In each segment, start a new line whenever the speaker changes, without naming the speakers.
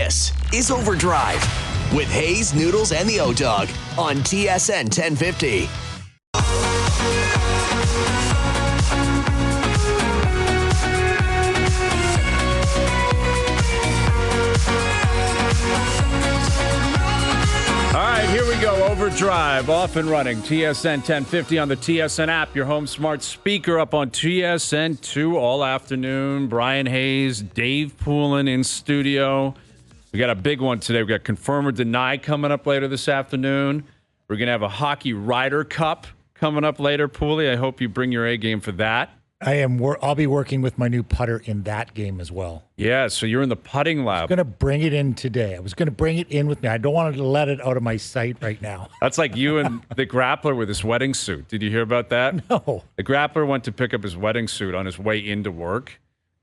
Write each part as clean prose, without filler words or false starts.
This is OverDrive with Hayes, Noodles, and the O-Dog on TSN 1050.
All right, here we go. OverDrive, off and running. TSN 1050 on the TSN app. Your home smart speaker up on TSN 2 all afternoon. Bryan Hayes, Dave Poulin in studio. We got a big one today. We got Confirm or Deny coming up later this afternoon. We're going to have a hockey Ryder Cup coming up later. Poulin, I hope you bring your A game for that.
I am. I'll be working with my new putter in that game as well.
Yeah, so you're in the putting lab.
I'm going to bring it in today. I was going to bring it in with me. I don't want to let it out of my sight right now.
That's like you and the grappler with his wedding suit. Did you hear about that?
No.
The grappler went to pick up his wedding suit on his way into work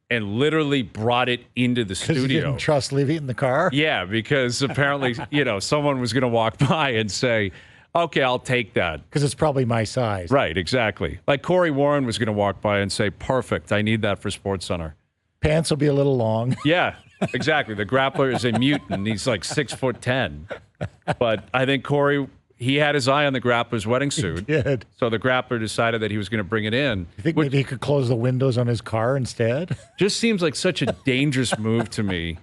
and literally brought it into the studio.
Because you didn't trust leaving it in the car?
Yeah, because apparently, someone was going to walk by and say, okay, I'll take that.
Because it's probably my size.
Right, exactly. Like Corey Warren was going to walk by and say, perfect, I need that for SportsCenter.
Pants will be a little long.
Yeah, exactly. The grappler is a mutant. He's like 6'10". But I think Corey, he had his eye on the grappler's wedding suit.
He did.
So the grappler decided that he was going to bring it in.
You think maybe he could close the windows on his car instead?
Just seems like such a dangerous move to me.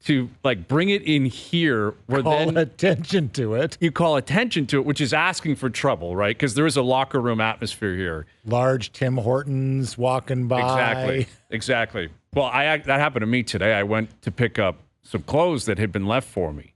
To bring it in here, where
call attention to it.
You call attention to it, which is asking for trouble, right? Because there is a locker room atmosphere here.
Large Tim Hortons walking by.
Exactly. Well, that happened to me today. I went to pick up some clothes that had been left for me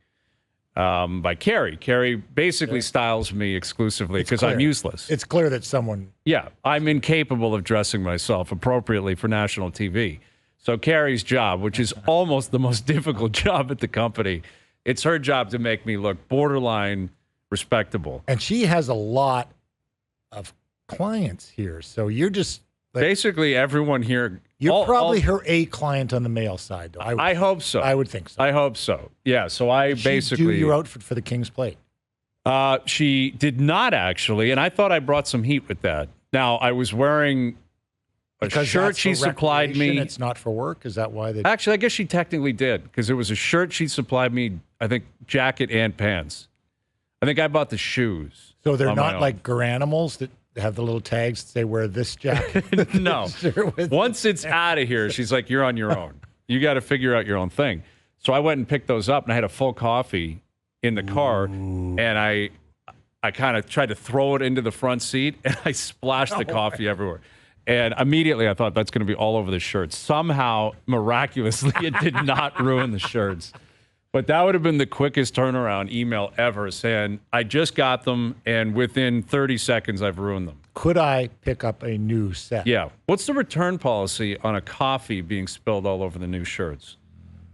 by Carrie. Carrie basically styles me exclusively because I'm useless.
It's clear that someone.
Yeah, I'm incapable of dressing myself appropriately for national TV. So Carrie's job, which is almost the most difficult job at the company, it's her job to make me look borderline respectable.
And she has a lot of clients here. So you're just...
basically, everyone here...
You're probably her A client on the male side, though.
I hope so.
I would think so.
I hope so. Yeah, so I basically...
do your outfit for the King's Plate?
She did not, actually, and I thought I brought some heat with that. Now, I was wearing...
Because
shirt she supplied me.
It's not for work? Is that why they...
Actually, I guess she technically did, because it was a shirt she supplied me, I think, jacket and pants. I think I bought the shoes.
So they're not like Garanimals that have the little tags that say, wear this jacket?
No. Once it's out of here, she's like, you're on your own. You got to figure out your own thing. So I went and picked those up, and I had a full coffee in the car, and I kind of tried to throw it into the front seat, and I splashed the coffee everywhere. And immediately I thought that's going to be all over the shirts. Somehow, miraculously, it did not ruin the shirts. But that would have been the quickest turnaround email ever, saying, I just got them, and within 30 seconds, I've ruined them.
Could I pick up a new set?
Yeah. What's the return policy on a coffee being spilled all over the new shirts?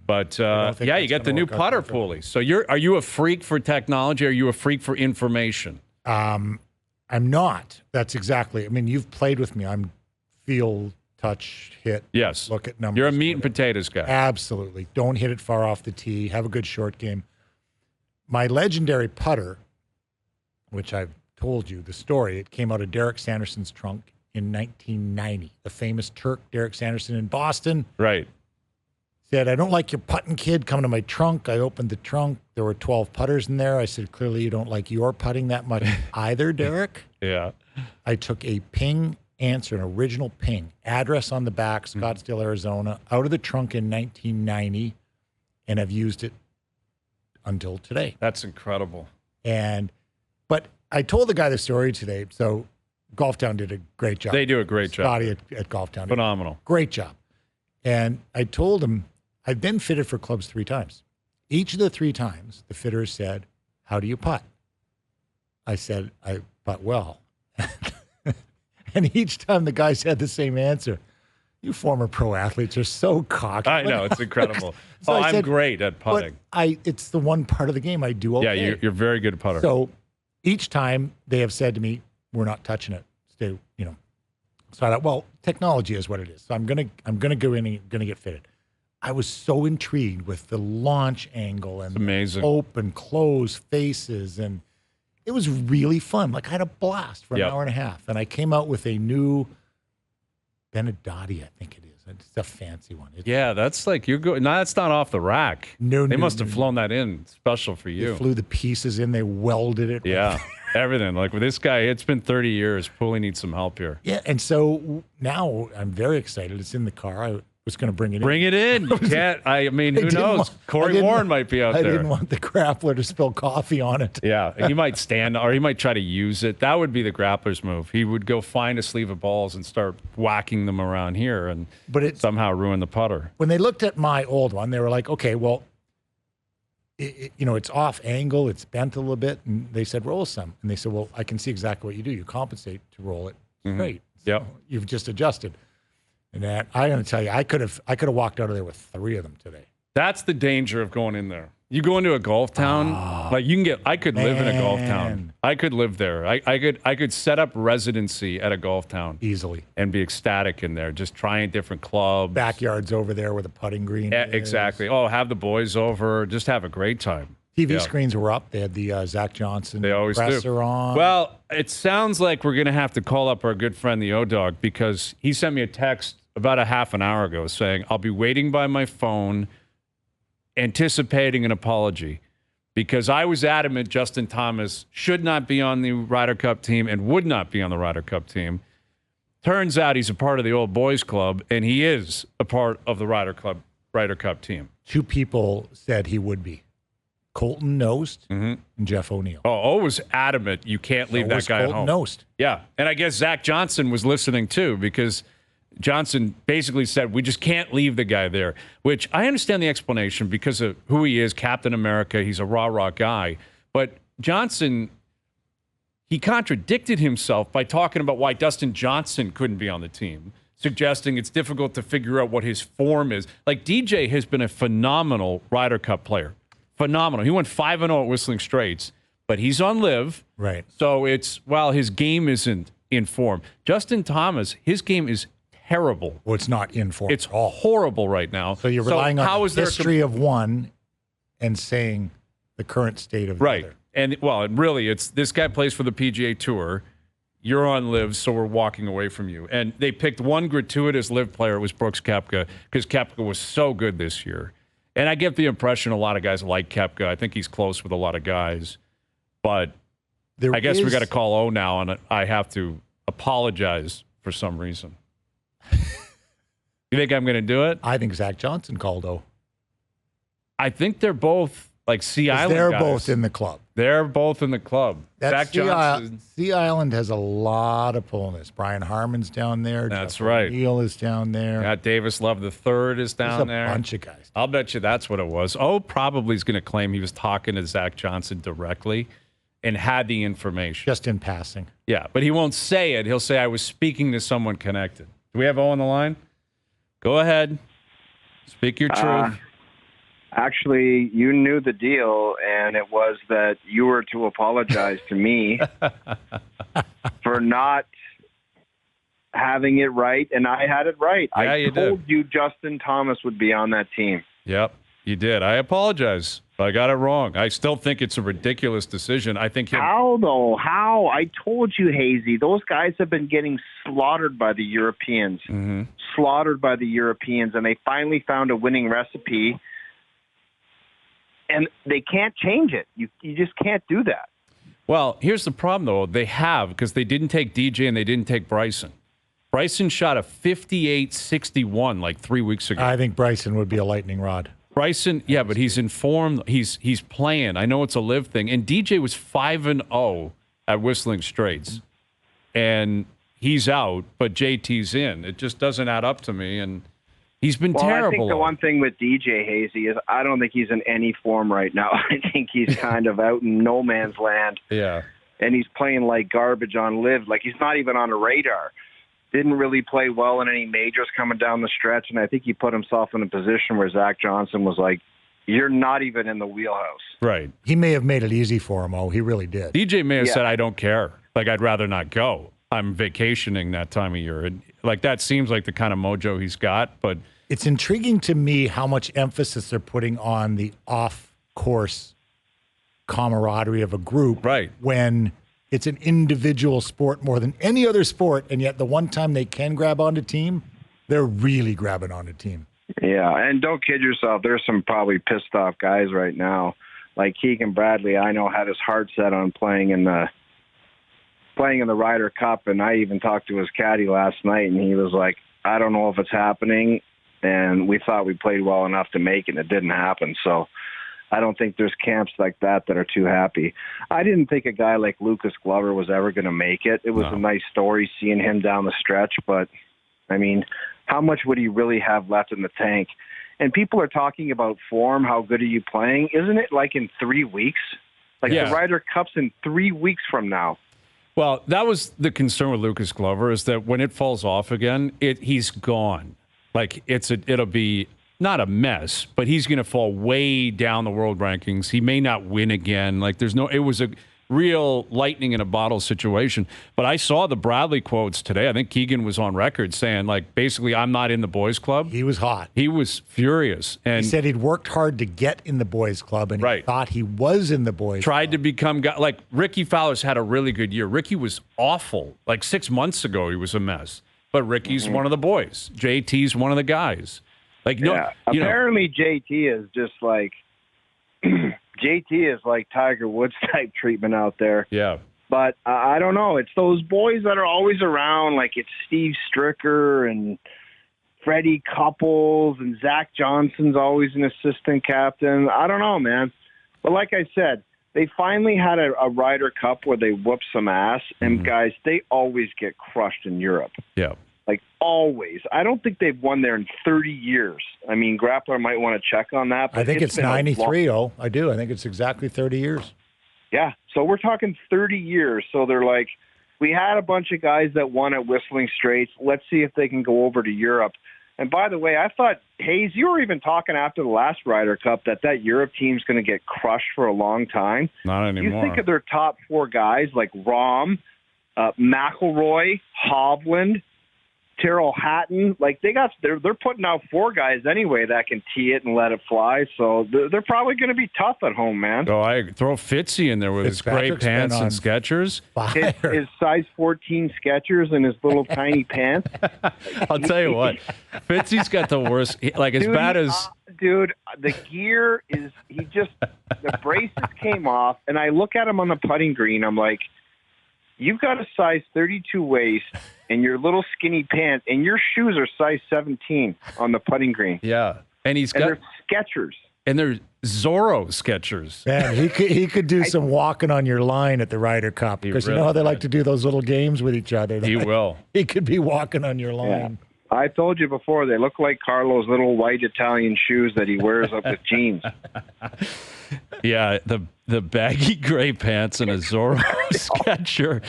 But, yeah, you get the new putter pulley. So are you a freak for technology? Or are you a freak for information?
I'm not. That's exactly. I mean, you've played with me. I'm feel, touch, hit.
Yes.
Look at numbers.
You're a meat and potatoes guy.
Absolutely. Don't hit it far off the tee. Have a good short game. My legendary putter, which I've told you the story, it came out of Derek Sanderson's trunk in 1990. The famous Turk, Derek Sanderson in Boston.
Right.
Said, I don't like your putting, kid. Come to my trunk. I opened the trunk. There were 12 putters in there. I said, clearly you don't like your putting that much either, Derek.
Yeah.
I took a ping answer, an original ping, address on the back, Scottsdale, Arizona, out of the trunk in 1990, and I've used it until today.
That's incredible.
But I told the guy the story today, so Golf Town did a great job.
They do a great job.
Scotty at Golf Town.
Phenomenal.
Great job. And I told him, I've been fitted for clubs 3 times. Each of the 3 times, the fitter said, how do you putt? I said, I putt well. And each time the guys had the same answer. You former pro athletes are so cocky.
I know, it's incredible.
So
I'm great at putting.
It's the one part of the game I do okay.
Yeah, you're very good at putter.
So each time they have said to me, we're not touching it. Stay, So I thought, well, technology is what it is. So I'm gonna go in and gonna get fitted. I was so intrigued with the launch angle and
amazing.
Open, close faces, and it was really fun. Like I had a blast for an hour and a half. And I came out with a new Benedotti, I think it is. It's a fancy one.
Yeah, that's like you're going. No, that's not off the rack. They must have flown that in special for you.
They flew the pieces in. They welded it.
Yeah, everything. Like with this guy, it's been 30 years. Poulin needs some help here.
Yeah, and so now I'm very excited. It's in the car. I was going to bring it in.
Bring it in. You can't. I mean, who knows? Corey Warren might be out there.
I didn't want the grappler to spill coffee on it.
Yeah, he might stand or he might try to use it. That would be the grappler's move. He would go find a sleeve of balls and start whacking them around here and somehow ruin the putter.
When they looked at my old one, they were like, okay, well, it's off angle. It's bent a little bit. And they said, roll some. And they said, well, I can see exactly what you do. You compensate to roll it. Great.
Yep.
So you've just adjusted. And that, I'm going to tell you, I could have walked out of there with 3 of them today.
That's the danger of going in there. You go into a golf town, I could live in a golf town. I could live there. I could set up residency at a golf town
easily
and be ecstatic in there, just trying different clubs.
Backyards over there where the putting green is.
Exactly. Oh, have the boys over, just have a great time.
TV screens were up. They had the Zach Johnson presser on.
Well, it sounds like we're going to have to call up our good friend, the O-Dog, because he sent me a text about a half an hour ago saying, I'll be waiting by my phone anticipating an apology because I was adamant Justin Thomas should not be on the Ryder Cup team and would not be on the Ryder Cup team. Turns out he's a part of the old boys club, and he is a part of the Ryder Cup team.
2 people said he would be. Colton Nost and Jeff O'Neill.
Oh, was adamant you can't leave that guy at home.
Colton Nost.
Yeah, and I guess Zach Johnson was listening too because Johnson basically said, we just can't leave the guy there, which I understand the explanation because of who he is, Captain America. He's a rah-rah guy. But Johnson, he contradicted himself by talking about why Dustin Johnson couldn't be on the team, suggesting it's difficult to figure out what his form is. Like, DJ has been a phenomenal Ryder Cup player. Phenomenal. He went 5-0 at Whistling Straits, but he's on live.
Right.
So his game isn't in form. Justin Thomas, his game is terrible.
Well, it's not in form.
It's horrible right now.
So you're relying on the history of one and saying the current state of the other.
And really, it's this guy plays for the PGA Tour. You're on live, so we're walking away from you. And they picked one gratuitous live player. It was Brooks Koepka because Koepka was so good this year. And I get the impression a lot of guys like Koepka. I think he's close with a lot of guys. But I guess we got to call O now, and I have to apologize for some reason. You think I'm going to do it?
I think Zach Johnson called O.
I think they're both like Sea Island
They're
guys.
both in the club.
They're both in the club. Zach Johnson.
Sea Island has a lot of pullness. Brian Harmon's down there.
That's
Jeff
right.
O'Neill is down there.
Yeah, Davis Love III is down there.
There's a bunch of guys.
I'll bet you that's what it was. O probably is going to claim he was talking to Zach Johnson directly and had the information.
Just in passing.
Yeah, but he won't say it. He'll say, I was speaking to someone connected. Do we have O on the line? Go ahead. Speak your truth.
Actually, you knew the deal, and it was that you were to apologize to me for not having it right, and I had it right.
Yeah,
I told you Justin Thomas would be on that team.
Yep, you did. I apologize. I got it wrong. I still think it's a ridiculous decision. I think
How, though? How? I told you, Hazy. Those guys have been getting slaughtered by the Europeans. Slaughtered by the Europeans, and they finally found a winning recipe, and they can't change it. You just can't do that.
Well, here's the problem, though. They have, because they didn't take DJ and they didn't take Bryson. Bryson shot a 58-61 like 3 weeks ago.
I think Bryson would be a lightning rod.
Bryson, yeah, but he's informed. He's playing. I know it's a live thing. And DJ was 5-0 at Whistling Straits. And he's out, but JT's in. It just doesn't add up to me. And he's been terrible.
I think the one thing with DJ Hazy is I don't think he's in any form right now. I think he's kind of out in no man's land.
Yeah.
And he's playing like garbage on live. Like he's not even on a radar. Didn't really play well in any majors coming down the stretch, and I think he put himself in a position where Zach Johnson was like, you're not even in the wheelhouse.
Right.
He may have made it easy for him. Oh, he really did.
DJ may have said, I don't care. Like, I'd rather not go. I'm vacationing that time of year. And, like, that seems like the kind of mojo he's got, but...
It's intriguing to me how much emphasis they're putting on the off-course camaraderie of a group.
Right.
When... It's an individual sport more than any other sport, and yet the one time they can grab onto team, They're really grabbing on a team.
Yeah, and don't kid yourself. There's some probably pissed off guys right now, like Keegan Bradley. I know had his heart set on playing in the Ryder Cup, and I even talked to his caddy last night, and he was like, "I don't know if it's happening." And we thought we played well enough to make it, and it didn't happen. So I don't think there's camps like that are too happy. I didn't think a guy like Lucas Glover was ever going to make it. It was a nice story seeing him down the stretch, but, I mean, how much would he really have left in the tank? And people are talking about form, how good are you playing? Isn't it like in 3 weeks? Like the Ryder Cup's in 3 weeks from now.
Well, that was the concern with Lucas Glover, is that when it falls off again, he's gone. Like it'll be not a mess, but he's going to fall way down the world rankings. He may not win again. Like it was a real lightning in a bottle situation. But I saw the Bradley quotes today. I think Keegan was on record saying, like, basically, I'm not in the boys club.
He was hot.
He was furious. And
he said he'd worked hard to get in the boys club, and he thought he was in the boys
tried
club.
to become, like, Ricky Fowler's had a really good year. Ricky was awful. Like 6 months ago, he was a mess. But Ricky's one of the boys. JT's one of the guys. Like,
apparently JT is just like JT is like Tiger Woods type treatment out there.
Yeah.
But I don't know. It's those boys that are always around, like it's Steve Stricker and Freddie Couples, and Zach Johnson's always an assistant captain. I don't know, man. But like I said, they finally had a Ryder Cup where they whoop some ass, and guys, they always get crushed in Europe.
Yeah.
Like, always. I don't think they've won there in 30 years. I mean, Grappler might want to check on that. But
I think it's 93, I do. I think it's exactly 30 years.
Yeah, so we're talking 30 years. So they're like, we had a bunch of guys that won at Whistling Straits. Let's see if they can go over to Europe. And by the way, I thought, Hayes, you were even talking after the last Ryder Cup that Europe team's going to get crushed for a long time.
Not anymore.
You think of their top four guys like Rahm, McIlroy, Hovland, Tyrrell Hatton, like they're putting out four guys anyway that can tee it and let it fly. So they're probably going to be tough at home, man.
Oh, I throw Fitzy in there with his gray pants and Skechers.
His size 14 Skechers and his little tiny pants.
I'll tell you what, Fitzy's got the worst. Like as bad as
dude, the gear is the braces came off, and I look at him on the putting green. I'm like, you've got a size 32 waist and your little skinny pants, and your shoes are size 17 on the putting green.
Yeah, and they're
Skechers.
And they're Zorro Skechers.
Man, he could do some walking on your line at the Ryder Cup, because you know how they like to do those little games with each other.
He will.
He could be walking on your line.
Yeah. I told you before, they look like Carlo's little white Italian shoes that he wears up with jeans.
Yeah, the baggy gray pants and a Zorro Sketcher.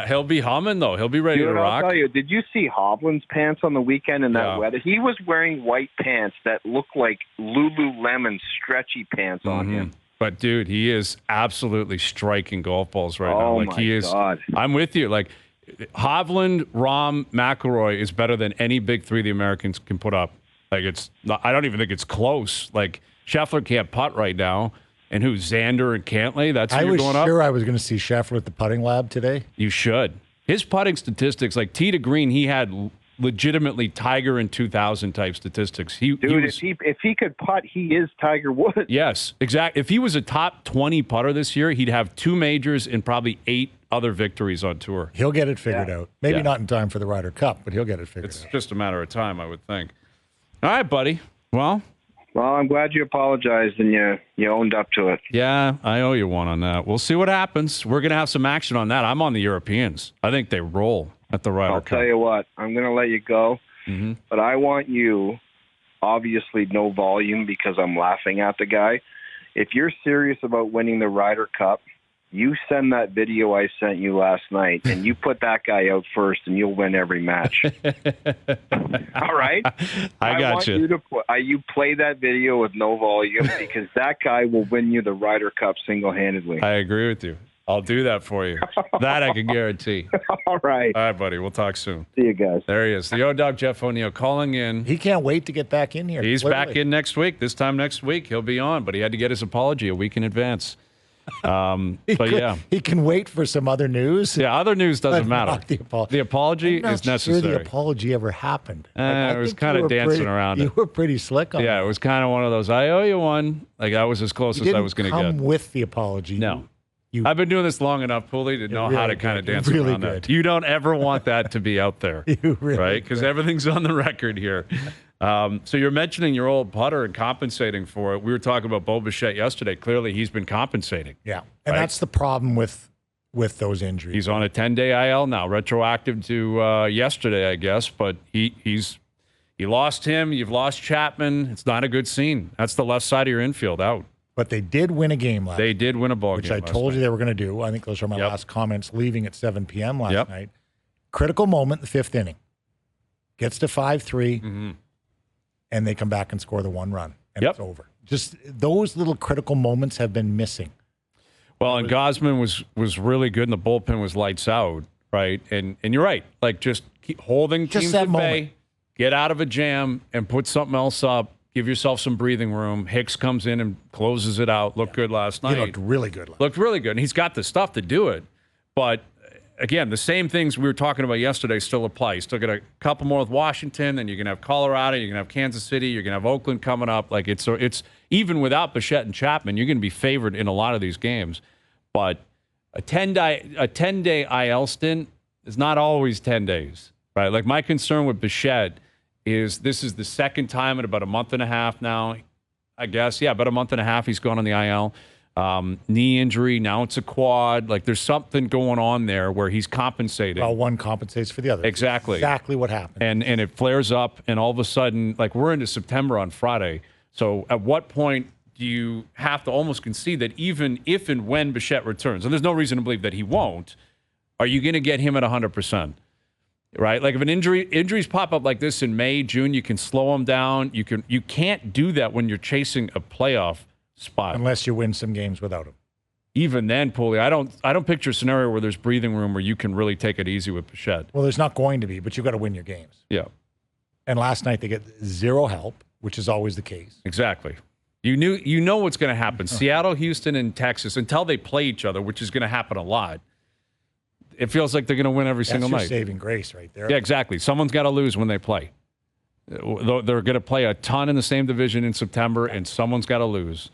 He'll be humming, though. He'll be ready to rock.
I'll tell you, did you see Hovland's pants on the weekend in that weather? He was wearing white pants that looked like Lululemon stretchy pants on him.
But, dude, he is absolutely striking golf balls right now.
Oh,
Like,
my God.
I'm with you. Like, Hovland, Rahm, McIlroy is better than any big three the Americans can put up. Like, I don't even think it's close. Like, Scheffler can't putt right now. And who, Xander and Cantlay? That's who you're going up?
I was sure I was going to see Scheffler at the putting lab today.
You should. His putting statistics, like tee to green, he had legitimately Tiger in 2000 type statistics.
If he could putt, he is Tiger Woods.
Yes, exactly. If he was a top 20 putter this year, he'd have 2 majors and probably 8 other victories on tour.
He'll get it figured out. Maybe not in time for the Ryder Cup, but he'll get it figured out.
It's just a matter of time, I would think. All right, buddy. Well,
I'm glad you apologized and you owned up to it.
Yeah, I owe you one on that. We'll see what happens. We're going to have some action on that. I'm on the Europeans. I think they roll at the Ryder Cup.
I'll tell you what, I'm going to let you go, but I want you, obviously no volume because I'm laughing at the guy. If you're serious about winning the Ryder Cup, you send that video I sent you last night, and you put that guy out first, and you'll win every match. All right?
I got you.
You play that video with no volume, because that guy will win you the Ryder Cup single-handedly.
I agree with you. I'll do that for you. That I can guarantee.
All right.
All right, buddy. We'll talk soon.
See you guys.
There he is. The O-Dog Jeff O'Neill calling in.
He can't wait to get back in here.
He's back in next week. This time next week, he'll be on, but he had to get his apology a week in advance.
He can wait for some other news.
Yeah, other news doesn't
but
matter.
not the apology.
The apology
I'm not
is necessary.
Sure, the apology ever happened.
It was kind of dancing around it.
You were pretty slick on
Yeah,
that.
it was kind of one of those. I owe you one. Like I was as close as I was going to get.
Come with the apology.
No.
You,
I've been doing this long enough, Poulin, to know how to kind of dance around that. You don't ever want that to be out there, right? Because everything's on the record here. So you're mentioning your old putter and compensating for it. We were talking about Bo Bichette yesterday. Clearly, he's been compensating.
Yeah, and that's the problem with those injuries.
He's on a 10-day IL now, retroactive to yesterday, I guess. But you lost him. You've lost Chapman. It's not a good scene. That's the left side of your infield out.
But they did win a game last night.
They did win a ball
game,
which
I told you they were going to do. I think those are my last comments leaving at 7 p.m. last night. Critical moment, the fifth inning. Gets to 5-3, and they come back and score the one run, and it's over. Just those little critical moments have been missing.
Well, and Gosman was really good, and the bullpen was lights out, right? And you're right. Like, just keep holding teams at bay, get out of a jam, and put something else up. Give yourself some breathing room. Hicks comes in and closes it out. Looked good last night.
He looked really good.
Looked really good. And he's got the stuff to do it. But, again, the same things we were talking about yesterday still apply. You still got a couple more with Washington. Then you're going to have Colorado. You're going to have Kansas City. You're going to have Oakland coming up. Like it's even without Bichette and Chapman, you're going to be favored in a lot of these games. But a 10-day IL stint is not always 10 days, right? Like my concern with Bichette is this is the second time in about a month and a half now, I guess. Yeah, about a month and a half he's gone on the IL. Knee injury, now it's a quad. Like there's something going on there where he's compensating.
Well, one compensates for the other.
Exactly.
Exactly what happened.
And it flares up, and all of a sudden, like we're into September on Friday. So at what point do you have to almost concede that even if and when Bichette returns, and there's no reason to believe that he won't, are you going to get him at 100%? Right, like if an injuries pop up like this in May, June, you can slow them down. You can't do that when you're chasing a playoff spot
unless you win some games without him.
Even then, Poulin, I don't picture a scenario where there's breathing room where you can really take it easy with Bichette.
Well, there's not going to be, but you've got to win your games.
Yeah.
And last night they get zero help, which is always the case.
Exactly. You know what's going to happen. Seattle, Houston, and Texas until they play each other, which is going to happen a lot. It feels like they're going to win every single night.
That's your saving grace right there.
Yeah, exactly. Someone's got to lose when they play. They're going to play a ton in the same division in September, and someone's got to lose.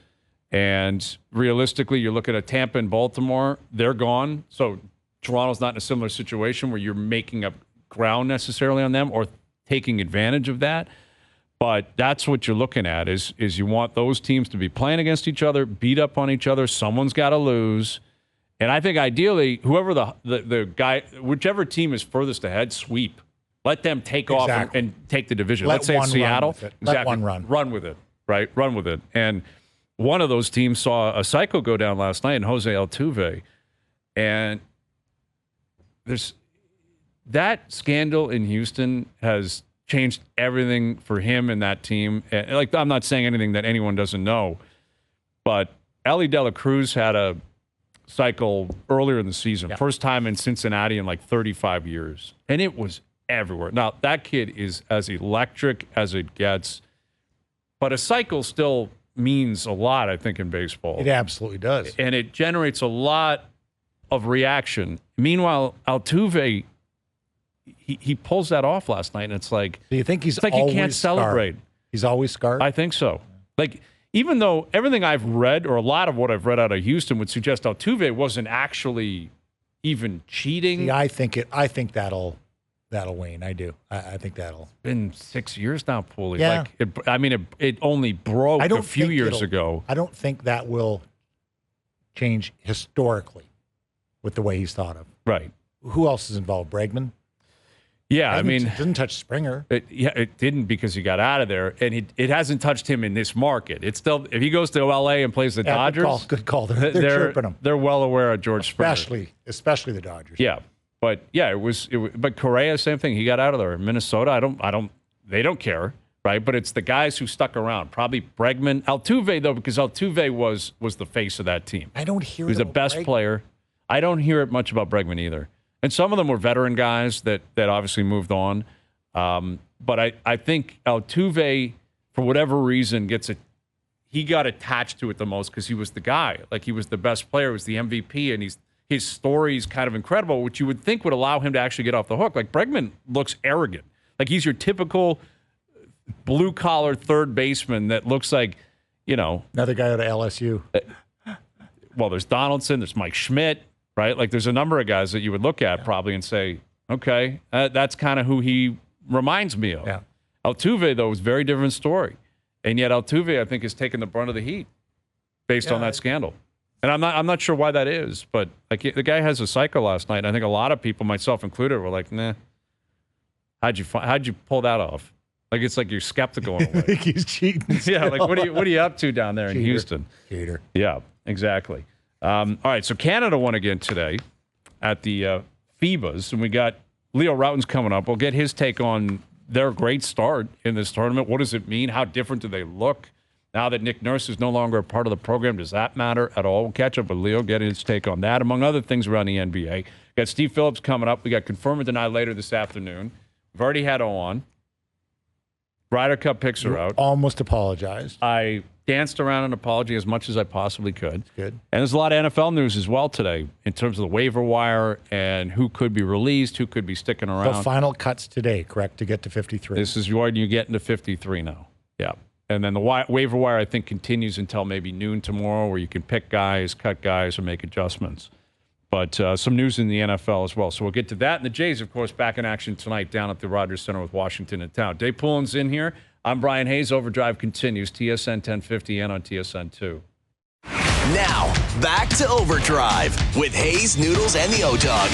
And realistically, you look at a Tampa and Baltimore, they're gone. So Toronto's not in a similar situation where you're making up ground necessarily on them or taking advantage of that. But that's what you're looking at is you want those teams to be playing against each other, beat up on each other. Someone's got to lose. And I think ideally, whoever the guy, whichever team is furthest ahead, sweep. Let them take off and take the division. Let's say it's Seattle.
Let one run.
Run with it, right? Run with it. And one of those teams saw a psycho go down last night in Jose Altuve. And there's that scandal in Houston has changed everything for him and that team. And like, I'm not saying anything that anyone doesn't know, but Ellie De La Cruz had a cycle earlier in the season. First time in Cincinnati in like 35 years. And it was everywhere. Now, that kid is as electric as it gets, but a cycle still means a lot, I think, in baseball.
It absolutely does.
And it generates a lot of reaction. Meanwhile, Altuve, he pulls that off last night, and it's like,
do you think he's
like
always
he can't celebrate.
Scarred? He's always scarred?
I think so. Like, even though everything I've read, or a lot of what I've read out of Houston, would suggest Altuve wasn't actually even cheating.
See, I think that'll wane. I do. I think that'll.
It's been 6 years now, Poulin.
Yeah.
Like it only broke a few years ago.
I don't think that will change historically with the way he's thought of.
Right.
Who else is involved? Bregman?
Yeah, I mean,
it didn't touch Springer.
It didn't because he got out of there, and it hasn't touched him in this market. It's still, if he goes to LA and plays the Dodgers,
good call. They're chirping him.
They're well aware of George Springer,
especially the Dodgers.
Yeah, but yeah, it was. But Correa, same thing. He got out of there. Minnesota, they don't care, right? But it's the guys who stuck around. Probably Bregman, Altuve though, because Altuve was the face of that team.
I don't hear.
He was the best player. I don't hear it much about Bregman either. And some of them were veteran guys that obviously moved on. But I think Altuve, for whatever reason, he got attached to it the most because he was the guy. Like, he was the best player, was the MVP, and his story's kind of incredible, which you would think would allow him to actually get off the hook. Like, Bregman looks arrogant. Like, he's your typical blue-collar third baseman that looks like,
Another guy out of LSU.
Well, there's Donaldson, there's Mike Schmidt, right? Like, there's a number of guys that you would look at probably and say, okay, that's kind of who he reminds me of.
Yeah.
Altuve, though, was a very different story. And yet Altuve, I think, has taken the brunt of the heat based on that scandal. And I'm not sure why that is, but like, the guy has a cycle last night, and I think a lot of people, myself included, were like, nah, how'd you pull that off? Like, it's like you're skeptical in a way.
I think he's cheating.
Yeah, like, what are you up to down there in Houston?
Cheater.
Yeah, exactly. All right, so Canada won again today at the FIBAs, and we got Leo Rautins coming up. We'll get his take on their great start in this tournament. What does it mean? How different do they look? Now that Nick Nurse is no longer a part of the program, does that matter at all? We'll catch up with Leo, get his take on that, among other things around the NBA. Got Steve Phillips coming up. We got Confirm or Deny later this afternoon. We've already had on. Ryder Cup picks are out.
Almost apologized.
I danced around an apology as much as I possibly could.
Good.
And there's a lot of NFL news as well today in terms of the waiver wire and who could be released, who could be sticking around.
The final cuts today, correct, to get to 53.
This is when you get into 53 now. Yeah. And then the waiver wire, I think, continues until maybe noon tomorrow, where you can pick guys, cut guys, or make adjustments. But some news in the NFL as well. So we'll get to that. And the Jays, of course, back in action tonight down at the Rodgers Center with Washington in town. Dave Poulin's in here. I'm Bryan Hayes. OverDrive continues. TSN 1050 and on TSN 2.
Now, back to OverDrive with Hayes, Noodles, and the O-Dog.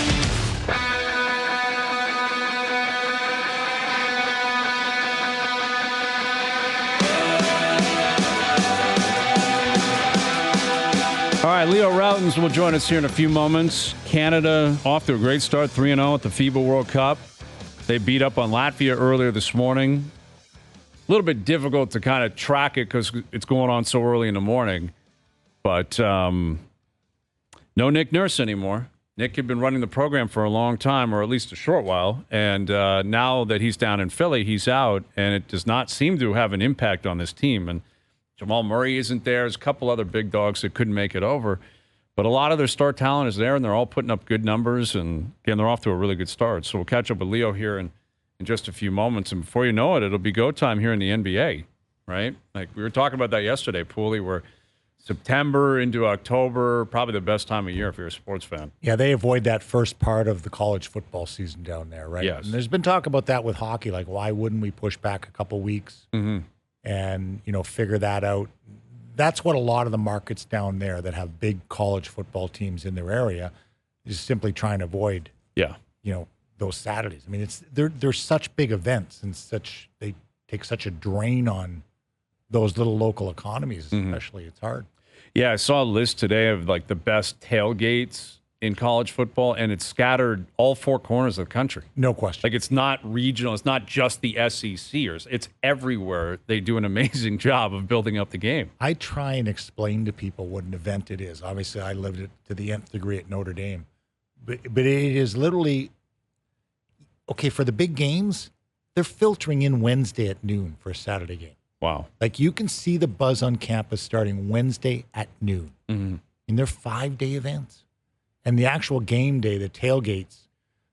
All right, Leo Rautins will join us here in a few moments. Canada off to a great start, 3-0 at the FIBA World Cup. They beat up on Latvia earlier this morning. A little bit difficult to kind of track it because it's going on so early in the morning. But no Nick Nurse anymore. Nick had been running the program for a long time, or at least a short while. And now that he's down in Philly, he's out. And it does not seem to have an impact on this team. And Jamal Murray isn't there. There's a couple other big dogs that couldn't make it over. But a lot of their star talent is there, and they're all putting up good numbers. And, again, they're off to a really good start. So we'll catch up with Leo here in just a few moments. And before you know it, it'll be go time here in the NBA, right? Like, we were talking about that yesterday, Poulin, where September into October, probably the best time of year if you're a sports fan.
Yeah, they avoid that first part of the college football season down there, right?
Yes.
And there's been talk about that with hockey. Like, why wouldn't we push back a couple weeks and, figure that out? That's what a lot of the markets down there that have big college football teams in their area is simply trying to avoid, those Saturdays. I mean, they're such big events and they take such a drain on those little local economies, especially. It's hard.
Yeah, I saw a list today of like the best tailgates in college football, and it's scattered all four corners of the country.
No question.
Like, it's not regional. It's not just the SECers. It's everywhere. They do an amazing job of building up the game.
I try and explain to people what an event it is. Obviously, I lived it to the nth degree at Notre Dame. But it is literally, okay, for the big games, they're filtering in Wednesday at noon for a Saturday game.
Wow.
Like, you can see the buzz on campus starting Wednesday at noon. And they're 5-day events. And the actual game day, the tailgates,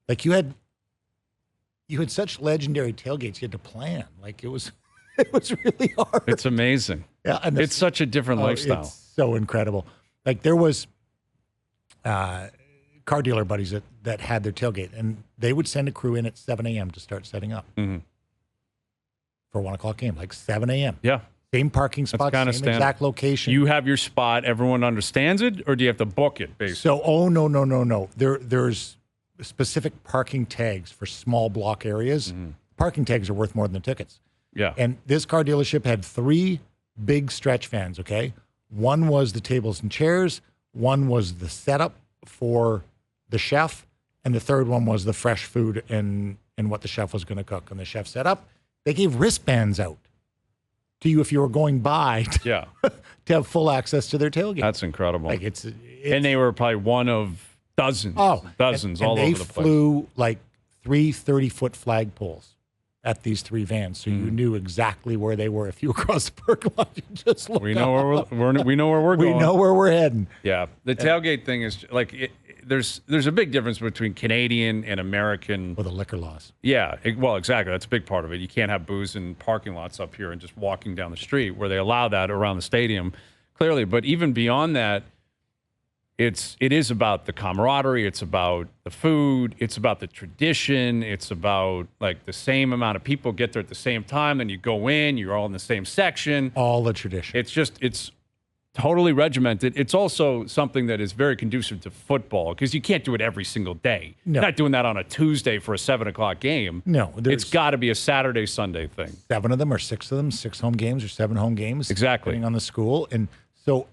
like you had such legendary tailgates you had to plan. Like, it was really hard.
It's amazing. Yeah, and it's such a different lifestyle.
It's so incredible. Like, there was car dealer buddies that had their tailgate, and they would send a crew in at 7 a.m. to start setting up for a 1 o'clock game, like 7 a.m.
Yeah.
Same parking spot, same exact location.
You have your spot. Everyone understands it, or do you have to book it, basically?
So, no. There's specific parking tags for small block areas. Parking tags are worth more than the tickets.
Yeah.
And this car dealership had 3 big stretch vans, okay? One was the tables and chairs. One was the setup for the chef. And the third one was the fresh food and what the chef was going to cook. And the chef set up. They gave wristbands out to you if you were going by to have full access to their tailgate.
That's incredible.
Like, it's
and they were probably one of dozens all over the place.
And they flew like 3 30-foot flagpoles at these 3 vans, so you knew exactly where they were. If you were across the parking lot, you just look
We know we know where we're going.
We know where we're heading.
Yeah, the tailgate thing is like there's a big difference between Canadian and American.
Or the liquor laws.
Yeah, well, exactly. That's a big part of it. You can't have booze in parking lots up here and just walking down the street, where they allow that around the stadium, clearly. But even beyond that, it is about the camaraderie. It's about the food. It's about the tradition. It's about like the same amount of people get there at the same time. Then you go in. You're all in the same section.
All the tradition.
It's totally regimented. It's also something that is very conducive to football, because you can't do it every single day.
No.
You're not doing that on a Tuesday for a 7:00 game.
No,
It's got to be a Saturday, Sunday thing.
7 of them or 6 of them, 6 home games or 7 home games.
Exactly.
Depending on the school. And so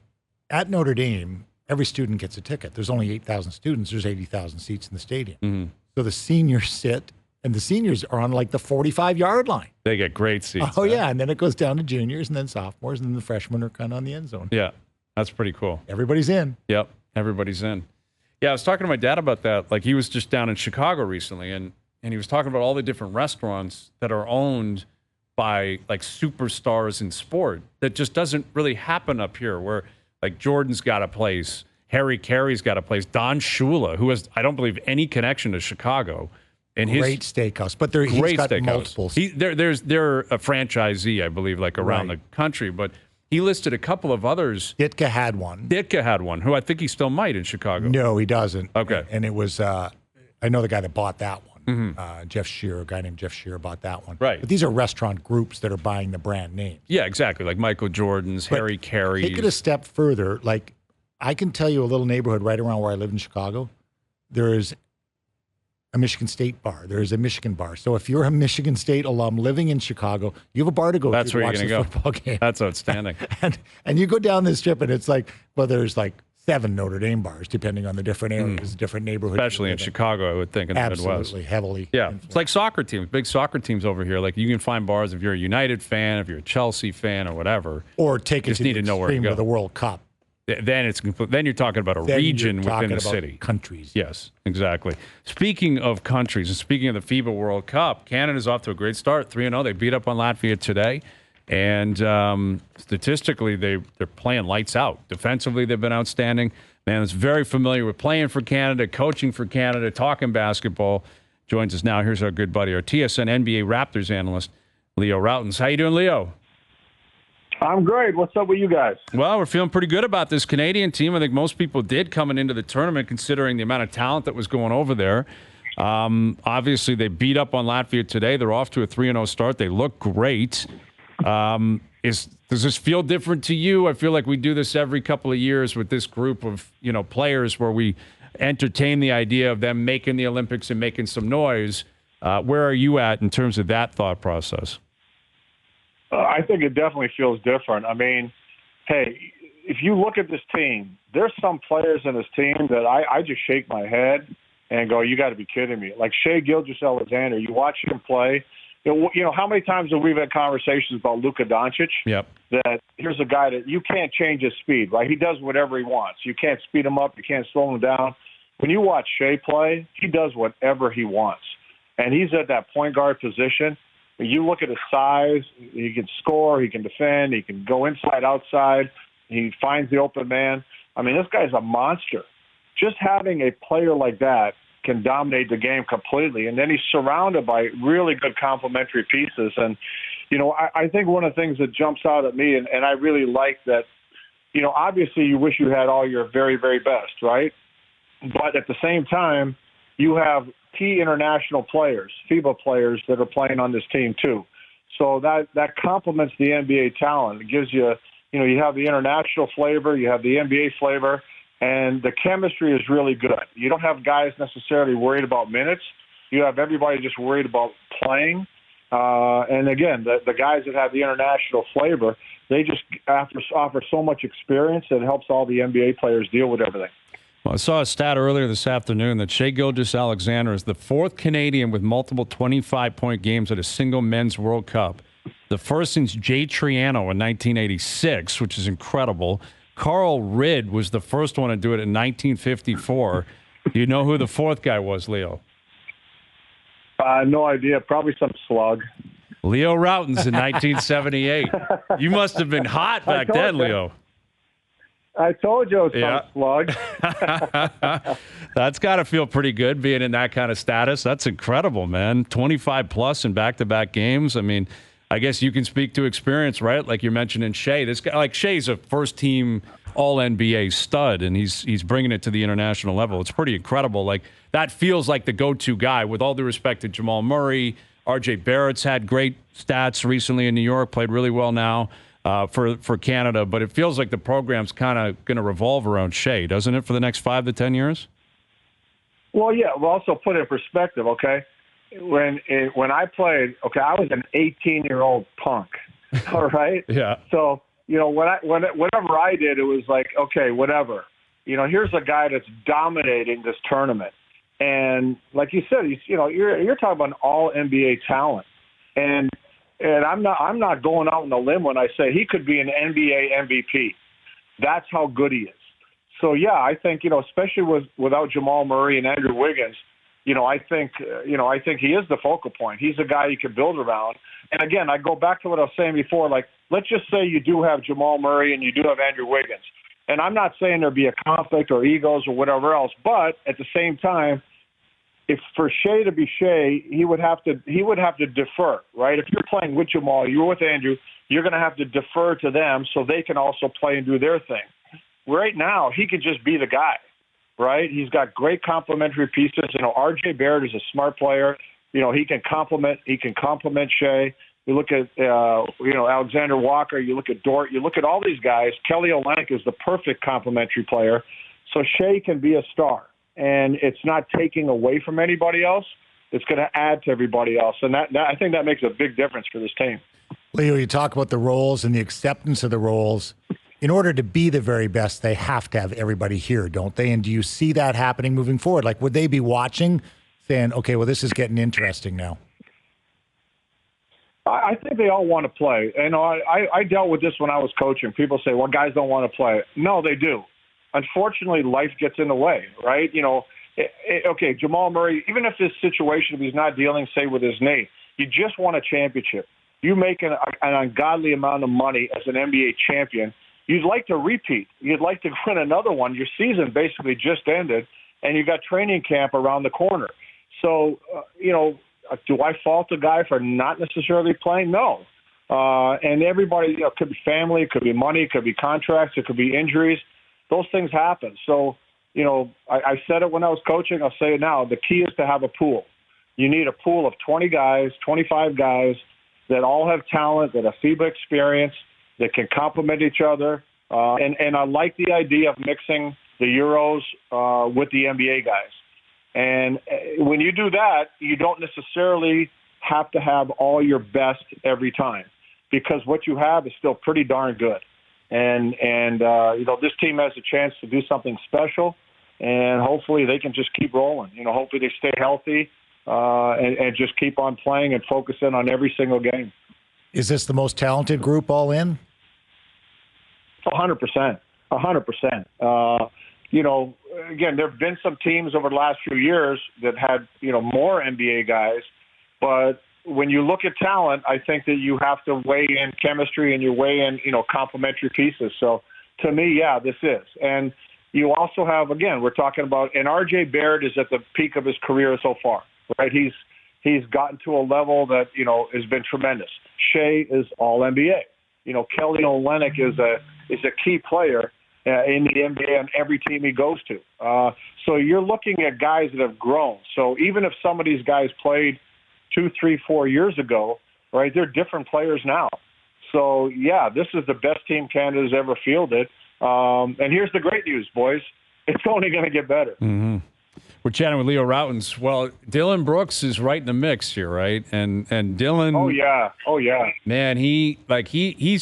at Notre Dame, every student gets a ticket. There's only 8,000 students. There's 80,000 seats in the stadium.
Mm-hmm.
So the seniors sit, and the seniors are on like the 45-yard line.
They get great seats.
Oh, yeah. And then it goes down to juniors and then sophomores, and then the freshmen are kind of on the end zone.
Yeah, that's pretty cool.
Everybody's in.
Yep, everybody's in. Yeah, I was talking to my dad about that. Like, he was just down in Chicago recently, and he was talking about all the different restaurants that are owned by like superstars in sport that just doesn't really happen up here, where like Jordan's got a place, Harry Carey's got a place, Don Shula, who has, I don't believe, any connection to Chicago. And
Great steakhouse, but he's got multiples.
They're a franchisee, I believe, like around the country, but he listed a couple of others.
Ditka had one,
who I think he still might in Chicago.
No, he doesn't.
Okay.
And it was, I know the guy that bought that one. Jeff Shearer, a guy named Jeff Shearer bought that one.
Right.
But these are restaurant groups that are buying the brand names.
Yeah, exactly. Like Michael Jordan's,
But
Harry Carey's.
Take it a step further. Like, I can tell you a little neighborhood right around where I live in Chicago. There's a Michigan State bar. There's a Michigan bar. So if you're a Michigan State alum living in Chicago, you have a bar to go
That's
to
where
watch
you're
the
going to
football
go.
game.
That's outstanding.
And you go down this strip, and it's like, well, there's like 7 Notre Dame bars, depending on the different areas, different neighborhoods.
Especially in Chicago, I would think, in the Midwest.
Absolutely, heavily.
Yeah,
influenced.
it's like soccer teams, big soccer teams over here. Like, you can find bars if you're a United fan, if you're a Chelsea fan, or whatever.
Or take it
Just
to
need
the
to know where to
extreme
go.
of the World Cup.
Then it's complete. Then you're talking about a
Then
region
you're
within
talking
the
about
city.
countries.
Yes, exactly. Speaking of countries, and speaking of the FIBA World Cup, Canada's off to a great start, 3-0. They beat up on Latvia today. And statistically, they're playing lights out. Defensively, they've been outstanding. Man is very familiar with playing for Canada, coaching for Canada, talking basketball. Joins us now. Here's our good buddy, our TSN NBA Raptors analyst, Leo Rautins. How you doing, Leo?
I'm great. What's up with you guys?
Well, we're feeling pretty good about this Canadian team. I think most people did coming into the tournament, considering the amount of talent that was going over there. Obviously, they beat up on Latvia today. They're off to a 3-0 start. They look great. Does this feel different to you? I feel like we do this every couple of years with this group of players, where we entertain the idea of them making the Olympics and making some noise. Where are you at in terms of that thought process?
I think it definitely feels different. I mean, hey, if you look at this team, there's some players in this team that I just shake my head and go, you got to be kidding me. Like Shai Gilgeous-Alexander, you watch him play. How many times have we had conversations about Luka Doncic?
Yep.
That here's a guy that you can't change his speed, right? He does whatever he wants. You can't speed him up. You can't slow him down. When you watch Shai play, he does whatever he wants. And he's at that point guard position. You look at his size, he can score, he can defend, he can go inside, outside, he finds the open man. I mean, this guy's a monster. Just having a player like that can dominate the game completely. And then he's surrounded by really good complementary pieces. And, I think one of the things that jumps out at me, and I really like that, obviously you wish you had all your very, very best, right? But at the same time, you have key international players, FIBA players that are playing on this team too. So that complements the NBA talent. It gives you, you have the international flavor, you have the NBA flavor, and the chemistry is really good. You don't have guys necessarily worried about minutes. You have everybody just worried about playing. And again, the guys that have the international flavor, they just offer so much experience that it helps all the NBA players deal with everything.
Well, I saw a stat earlier this afternoon that Shai Gilgeous-Alexander is the 4th Canadian with multiple 25-point games at a single men's World Cup. The first since Jay Triano in 1986, which is incredible. Carl Ridd was the first one to do it in 1954. Do you know who the 4th guy was, Leo?
No idea. Probably some slug.
Leo Rautins in 1978. You must have been hot back then, Leo.
I told you it was some slug.
That's got to feel pretty good being in that kind of status. That's incredible, man. 25 plus in back-to-back games. I mean, I guess you can speak to experience, right? Like you're mentioning Shea. This guy, like Shea's a first-team All-NBA stud, and he's bringing it to the international level. It's pretty incredible. Like that feels like the go-to guy. With all due respect to Jamal Murray, R.J. Barrett's had great stats recently in New York, played really well now for Canada. But it feels like the program's kind of going to revolve around Shea, doesn't it, for the next 5 to 10 years?
Well, yeah. We'll also put it in perspective, okay? When I played, okay, I was an 18-year-old punk, all right?
Yeah.
So, whatever I did, it was like, okay, whatever. Here's a guy that's dominating this tournament. And like you said, you're talking about an all-NBA talent. And I'm not going out on a limb when I say he could be an NBA MVP. That's how good he is. So, yeah, I think, especially without Jamal Murray and Andrew Wiggins, I think he is the focal point. He's a guy you can build around. And again, I go back to what I was saying before. Like, let's just say you do have Jamal Murray and you do have Andrew Wiggins. And I'm not saying there'd be a conflict or egos or whatever else, but at the same time, if for Shea to be Shea, he would have to defer, right? If you're playing with Jamal, you're with Andrew, you're going to have to defer to them so they can also play and do their thing. Right now, he could just be the guy. Right? He's got great complementary pieces. R.J. Barrett is a smart player. He can complement Shea. You look at, Alexander Walker. You look at Dort. You look at all these guys. Kelly Olynyk is the perfect complementary player. So Shea can be a star. And it's not taking away from anybody else. It's going to add to everybody else. And that I think that makes a big difference for this team.
Leo, you talk about the roles and the acceptance of the roles. In order to be the very best, they have to have everybody here, don't they? And do you see that happening moving forward? Like, would they be watching, saying, okay, well, this is getting interesting now?
I think they all want to play. And I dealt with this when I was coaching. People say, well, guys don't want to play. No, they do. Unfortunately, life gets in the way, right? Okay, Jamal Murray, even if this situation, if he's not dealing, say, with his knee, you just won a championship. You make an ungodly amount of money as an NBA champion. You'd like to repeat. You'd like to win another one. Your season basically just ended, and you got training camp around the corner. So, do I fault a guy for not necessarily playing? No. And everybody, it could be family, it could be money, it could be contracts, it could be injuries. Those things happen. So, I said it when I was coaching. I'll say it now. The key is to have a pool. You need a pool of 20 guys, 25 guys that all have talent, that have FIBA experience, that can complement each other. And I like the idea of mixing the Euros with the NBA guys. And when you do that, you don't necessarily have to have all your best every time, because what you have is still pretty darn good. And this team has a chance to do something special, and hopefully they can just keep rolling. Hopefully they stay healthy and just keep on playing and focusing on every single game.
Is this the most talented group all in?
100%. 100%. Again, there have been some teams over the last few years that had, more NBA guys. But when you look at talent, I think that you have to weigh in chemistry and you weigh in, complementary pieces. So to me, yeah, this is. And you also have, again, we're talking about, and R.J. Barrett is at the peak of his career so far, right? He's gotten to a level that, has been tremendous. Shea is all NBA. Kelly Olynyk is a key player in the NBA on every team he goes to. So you're looking at guys that have grown. So even if some of these guys played 2, 3, 4 years ago, right, they're different players now. So, yeah, this is the best team Canada's ever fielded. And here's the great news, boys. It's only going to get better.
Mm-hmm. We're chatting with Leo Rautins. Well, Dylan Brooks is right in the mix here, right? And Dylan.
Oh yeah.
Man, he's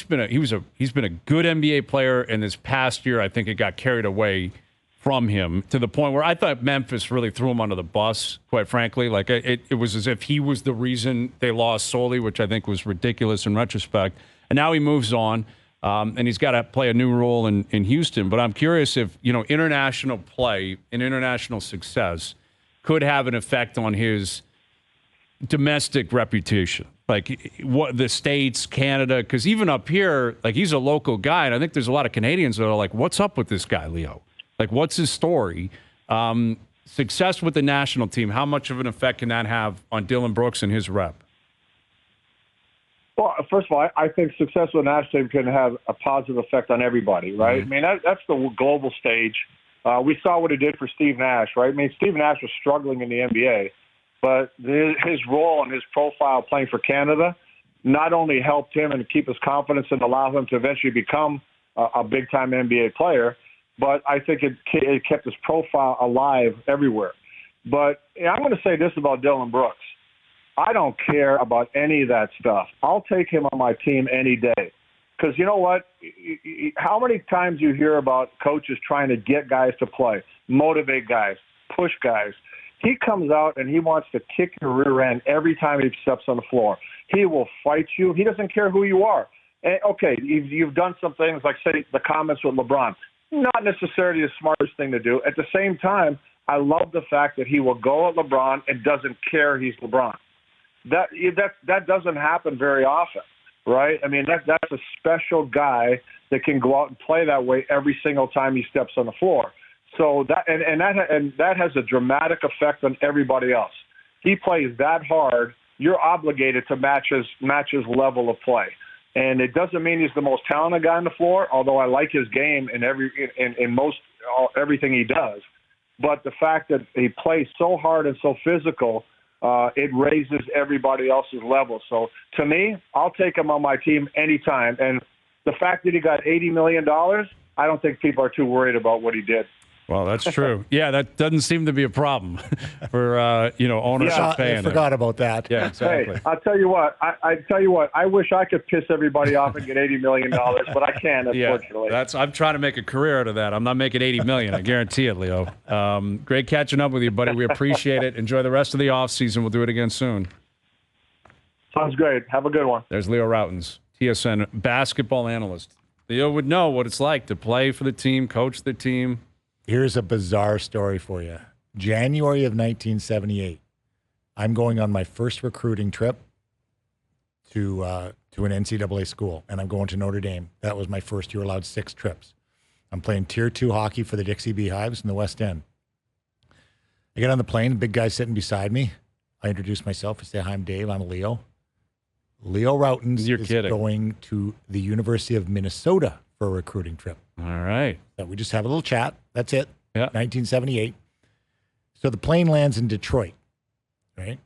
been a good NBA player, and this past year I think it got carried away from him to the point where I thought Memphis really threw him under the bus, quite frankly. Like it was as if he was the reason they lost solely, which I think was ridiculous in retrospect. And now he moves on. And he's got to play a new role in Houston. But I'm curious if, international play and international success could have an effect on his domestic reputation, like what the States, Canada, because even up here, like he's a local guy, and I think there's a lot of Canadians that are like, what's up with this guy, Leo? Like, what's his story? Success with the national team, how much of an effect can that have on Dylan Brooks and his rep?
Well, first of all, I think success with the national team can have a positive effect on everybody, right?
Mm-hmm.
I mean, that's the global stage. We saw what it did for Steve Nash, right? I mean, Steve Nash was struggling in the NBA, but his role and his profile playing for Canada not only helped him and keep his confidence and allow him to eventually become a big-time NBA player, but I think it kept his profile alive everywhere. But I'm going to say this about Dylan Brooks. I don't care about any of that stuff. I'll take him on my team any day. Because you know what? How many times you hear about coaches trying to get guys to play, motivate guys, push guys? He comes out and he wants to kick your rear end every time he steps on the floor. He will fight you. He doesn't care who you are. And, okay, you've done some things like, say, the comments with LeBron. Not necessarily the smartest thing to do. At the same time, I love the fact that he will go at LeBron and doesn't care he's LeBron. That doesn't happen very often, right? I mean, that's a special guy that can go out and play that way every single time he steps on the floor. So that has a dramatic effect on everybody else. He plays that hard. You're obligated to match his level of play. And it doesn't mean he's the most talented guy on the floor, although I like his game in everything he does. But the fact that he plays so hard and so physical, it raises everybody else's level. So to me, I'll take him on my team anytime. And the fact that he got $80 million, I don't think people are too worried about what he did.
Well, that's true. Yeah, that doesn't seem to be a problem for ownership paying.
I forgot about that.
Yeah, exactly.
Hey, I'll tell you what. I wish I could piss everybody off and get $80 million, but I can't, unfortunately.
Yeah, I'm trying to make a career out of that. I'm not making $80 million. I guarantee it, Leo. Great catching up with you, buddy. We appreciate it. Enjoy the rest of the offseason. We'll do it again soon.
Sounds great. Have a good one.
There's Leo Rautins, TSN basketball analyst. Leo would know what it's like to play for the team, coach the team.
Here's a bizarre story for you. January of 1978, I'm going on my first recruiting trip to an NCAA school, and I'm going to Notre Dame. That was my first. You were allowed 6 trips. I'm playing Tier 2 hockey for the Dixie Beehives in the West End. I get on the plane, the big guy sitting beside me. I introduce myself. I say, hi, I'm Dave. I'm Leo. Leo Rautins is going to the University of Minnesota for a recruiting trip.
All right.
So we just have a little chat. That's it.
Yeah.
1978. So the plane lands in Detroit, right?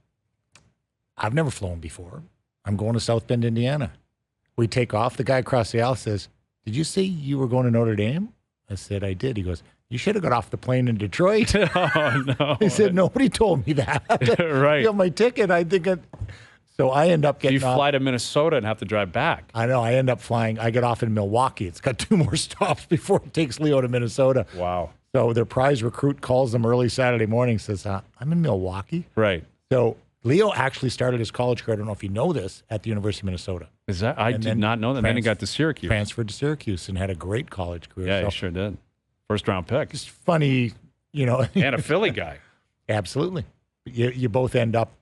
I've never flown before. I'm going to South Bend, Indiana. We take off. The guy across the aisle says, did you say you were going to Notre Dame? I said, I did. He goes, you should have got off the plane in Detroit.
Oh, no.
He said, nobody told me that.
Right.
You got my ticket. So I end up getting
You fly to Minnesota and have to drive back.
I know. I end up flying. I get off in Milwaukee. It's got 2 more stops before it takes Leo to Minnesota.
Wow.
So their prize recruit calls them early Saturday morning, says, I'm in Milwaukee.
Right.
So Leo actually started his college career, I don't know if you know this, at the University of Minnesota.
Is that? I did not know that. Then he got to Syracuse.
Transferred to Syracuse and had a great college career.
Yeah,
so
he sure did. First round pick.
It's funny,
And a Philly guy.
Absolutely. You both end up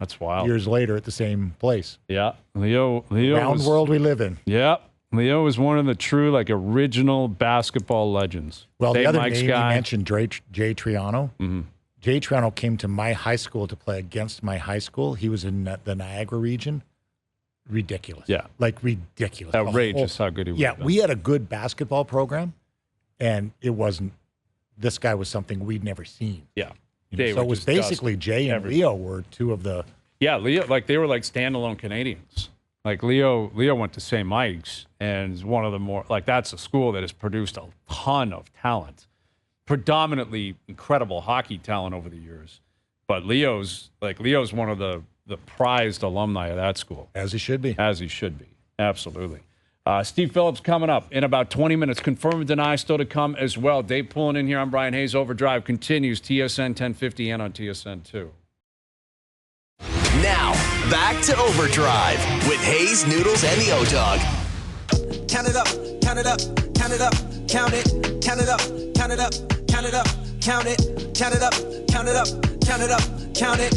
That's wild.
years later at the same place.
Yeah. Leo
Round world we live in.
Yeah. Leo is one of the true, original basketball legends.
Well,
Dave
the other
Mike's
name
guy.
you mentioned, Jay Triano.
Mm-hmm.
Jay Triano came to my high school to play against my high school. He was in the Niagara region. Ridiculous.
Yeah.
Ridiculous.
Outrageous how good he was.
Yeah, we had a good basketball program, and it wasn't, this guy was something we'd never seen.
Yeah.
So it was basically Jay and Leo were 2 of the...
Yeah, Leo, they were standalone Canadians. Leo went to St. Mike's and is one of the more, that's a school that has produced a ton of talent, predominantly incredible hockey talent over the years. But Leo's one of the prized alumni of that school.
As he should be.
As he should be. Absolutely. Steve Phillips coming up in about 20 minutes. Confirm and deny still to come as well. Dave Poulin in here. I'm Bryan Hayes. OverDrive continues. TSN 1050 and on TSN 2.
Now, back to OverDrive with Hayes, Noodles, and the O-Dog.
Count it up, count it up, count it up, count it, count it up, count it up, count it up, count it, count it up, count it up, count it up, count it.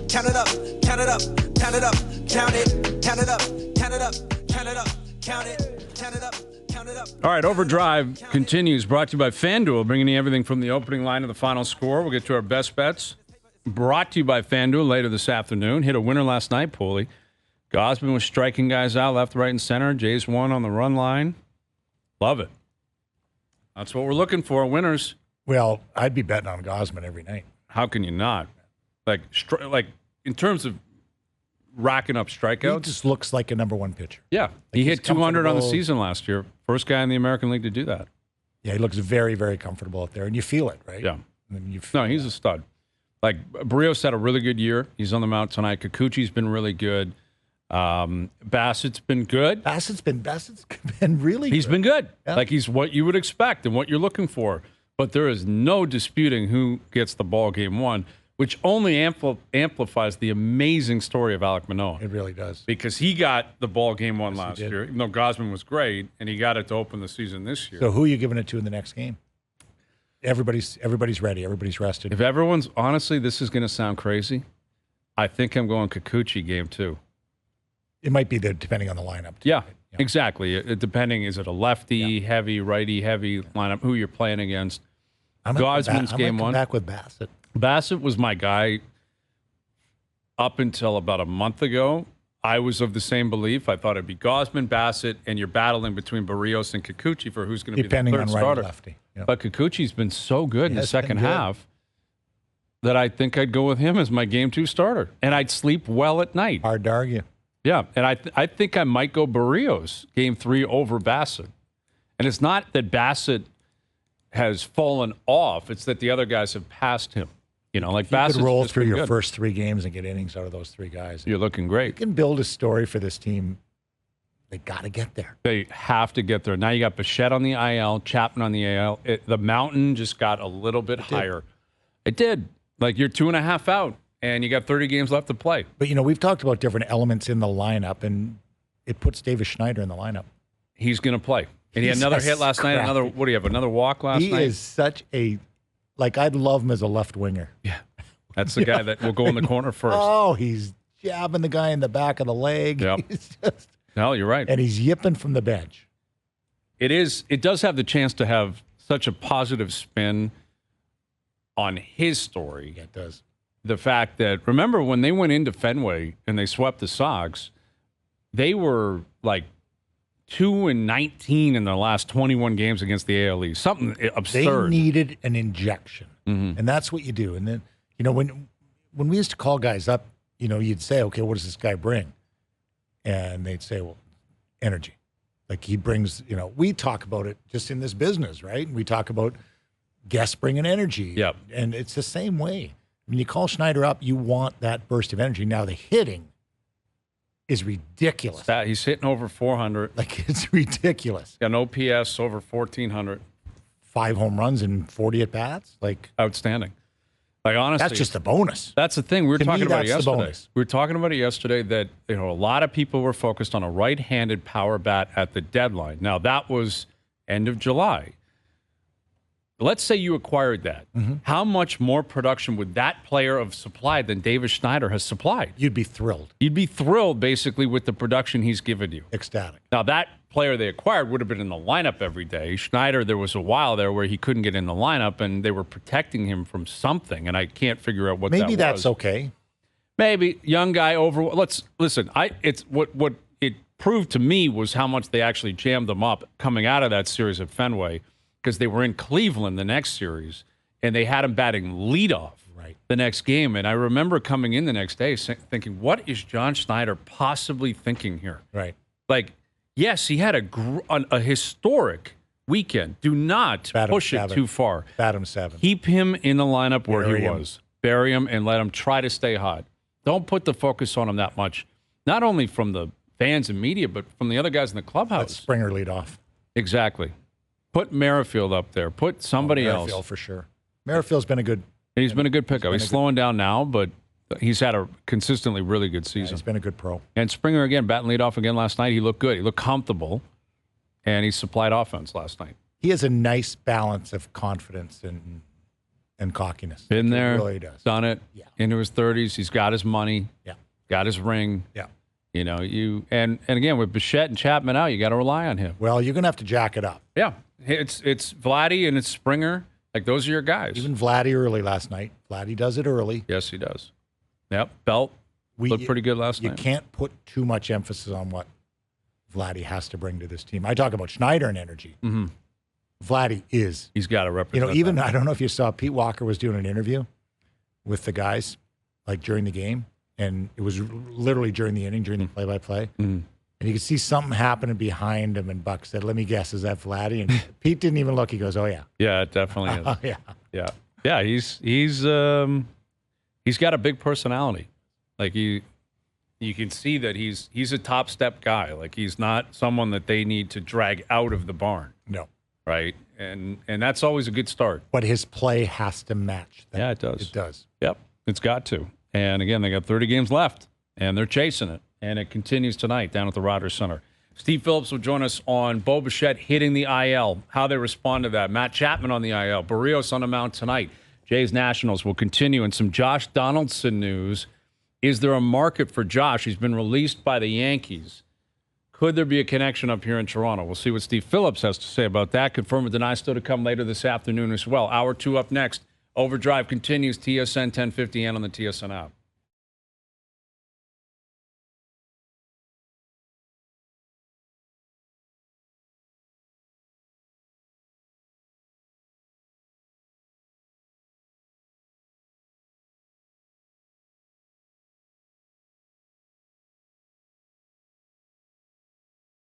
count it up, count it up, count it up, count it, count it up, count it up, count it up, count it, count it up, count it up.
All right, OverDrive continues, brought to you by FanDuel, bringing you everything from the opening line to the final score. We'll get to our best bets. Brought to you by FanDuel later this afternoon. Hit a winner last night, Poulin. Gosman was striking guys out left, right, and center. Jays won on the run line. Love it. That's what we're looking for, winners.
Well, I'd be betting on Gosman every night.
How can you not? Like in terms of racking up strikeouts.
He just looks like a number one pitcher.
Yeah.
Like
he hit 200 on the
comfortable.
season last year. First guy in the American League to do that.
Yeah, he looks very, very comfortable out there, and you feel it, right?
Yeah.
And you feel
No, he's a stud. Like, Barrios had a really good year. He's on the mound tonight. Kikuchi's been really good. Bassett's been good.
Bassett's been really
He's
good.
been good.
Yeah.
Like, he's what you would expect and what you're looking for. But there is no disputing who gets the ball game one, which only amplifies the amazing story of Alek Manoah.
It really does.
Because he got the ball game one last
did.
year, even though Gosman was great, and he got it to open the season this year.
So who are you giving it to in the next game? Everybody's ready. Everybody's rested.
If everyone's, honestly, this is going to sound crazy. I think I'm going Kikuchi game 2.
It might be depending on the lineup.
Yeah, exactly. Depending, is it a lefty, heavy, righty, heavy lineup, who you're playing against. Gosman's game
come
1.
back with Bassett.
Bassett was my guy up until about a month ago. I was of the same belief. I thought it'd be Gosman, Bassett, and you're battling between Barrios and Kikuchi for who's going to be the
Depending
third
on
starter.
righty-lefty. Yep.
But Kikuchi's been so good in the
has been
second
good.
half that I think I'd go with him as my game 2 starter. And I'd sleep well at night.
Hard to argue.
Yeah, and I think I might go Barrios game 3 over Bassett. And it's not that Bassett has fallen off; it's that the other guys have passed him. You know, like
You
Bassett's
could roll
just
through
been
your
good.
first 3 games and get innings out of those 3 guys.
You're looking
You
great.
can build a story for this team. They got to get there.
They have to get there. Now you got Bichette on the IL, Chapman on the AL. The mountain just got a little bit higher. It did. Like, you're 2.5 out, and you got 30 games left to play.
But, we've talked about different elements in the lineup, and it puts Davis Schneider in the lineup.
He's going to play. And he had
He's
another
a
hit last night.
scrappy.
What do you have? Another walk last
He
night?
is such a, I'd love him as a left winger.
Yeah. That's the guy that will go in the corner first.
Oh, he's jabbing the guy in the back of the leg.
Yep.
He's just,
No, you're right.
and he's yipping from the bench.
It does have the chance to have such a positive spin on his story.
Yeah, it does.
The fact that, remember when they went into Fenway and they swept the Sox, they were like 2-19 in their last 21 games against the AL East. Something absurd.
They needed an injection, and that's what you do. And then, when we used to call guys up, you'd say, okay, what does this guy bring? And they'd say, well, energy. Like he brings, we talk about it just in this business, right? We talk about guests bringing energy.
Yep.
And it's the same way. When you call Schneider up, you want that burst of energy. Now the hitting is ridiculous.
He's hitting over 400.
Like it's ridiculous.
Got an OPS over 1,400.
5 home runs and 40 at bats. Like
Outstanding. Like, honestly,
that's just a bonus.
that's the thing. We were
To me,
talking about it
that's the
yesterday.
bonus.
We were talking about it yesterday that a lot of people were focused on a right-handed power bat at the deadline. Now, that was end of July. Let's say you acquired that. How much more production would that player have supplied than Davis Schneider has supplied?
You'd be thrilled,
You'd be thrilled, basically, with the production he's given you.
ecstatic.
Now, that player they acquired would have been in the lineup every day. Schneider, there was a while there where he couldn't get in the lineup, and they were protecting him from something, and I can't figure out what that was.
Maybe that's okay.
Maybe young guy over. Let's listen. It's what it proved to me was how much they actually jammed them up coming out of that series at Fenway, because they were in Cleveland the next series and they had him batting leadoff the next game. And I remember coming in the next day thinking, what is John Schneider possibly thinking here?
Right.
Like, yes, he had a historic weekend. Do not push it too far.
Bat him 7.
Keep him in the lineup where
Bury
he
him.
was. Bury him and let him try to stay hot. Don't put the focus on him that much, not only from the fans and media, but from the other guys in the clubhouse.
Let Springer lead off.
Exactly. Put Merrifield up there. Put somebody
Merrifield
else.
for sure. Merrifield's been a good.
He's been a good pickup. He's slowing down now, but he's had a consistently really good season.
He's been a good pro.
And Springer, again, batting leadoff again last night. He looked good. He looked comfortable, and he supplied offense last night.
He has a nice balance of confidence and and cockiness.
Been there,
He really does.
done it.
Yeah.
Into his 30s, he's got his money.
Yeah.
Got his ring.
Yeah.
You know, and again with Bichette and Chapman out, you got to rely on him.
Well, you're going to have to jack it up.
Yeah, it's Vladdy and it's Springer. Like those are your guys.
Even Vladdy early last night. Vladdy does it early.
Yes, he does. Yep, Belt looked pretty good last night.
You can't put too much emphasis on what Vladdy has to bring to this team. I talk about Schneider and energy.
Mm-hmm.
Vladdy is.
He's got to represent.
Even
that.
I don't know if you saw Pete Walker was doing an interview with the guys like during the game. And it was literally during the inning, during the play-by-play.
Mm-hmm.
And you could see something happening behind him. And Buck said, let me guess, is that Vladdy? And Pete didn't even look. He goes, oh, yeah.
Yeah, it definitely is.
Oh, yeah.
Yeah. Yeah, he's got a big personality. Like you can see that he's a top step guy. Like he's not someone that they need to drag out of the barn.
No.
Right? And that's always a good start.
But his play has to match that.
Yeah, it does.
It does.
Yep. It's got to. And again, they got 30 games left, and they're chasing it. And it continues tonight down at the Rodgers Center. Steve Phillips will join us on Bo Bichette hitting the IL, how they respond to that. Matt Chapman on the IL, Barrios on the mound tonight. Jays Nationals will continue. And some Josh Donaldson news. Is there a market for Josh? He's been released by the Yankees. Could there be a connection up here in Toronto? We'll see what Steve Phillips has to say about that. Confirm or deny still to come later this afternoon as well. Hour 2 up next. OverDrive continues, TSN 1050 and on the TSN app.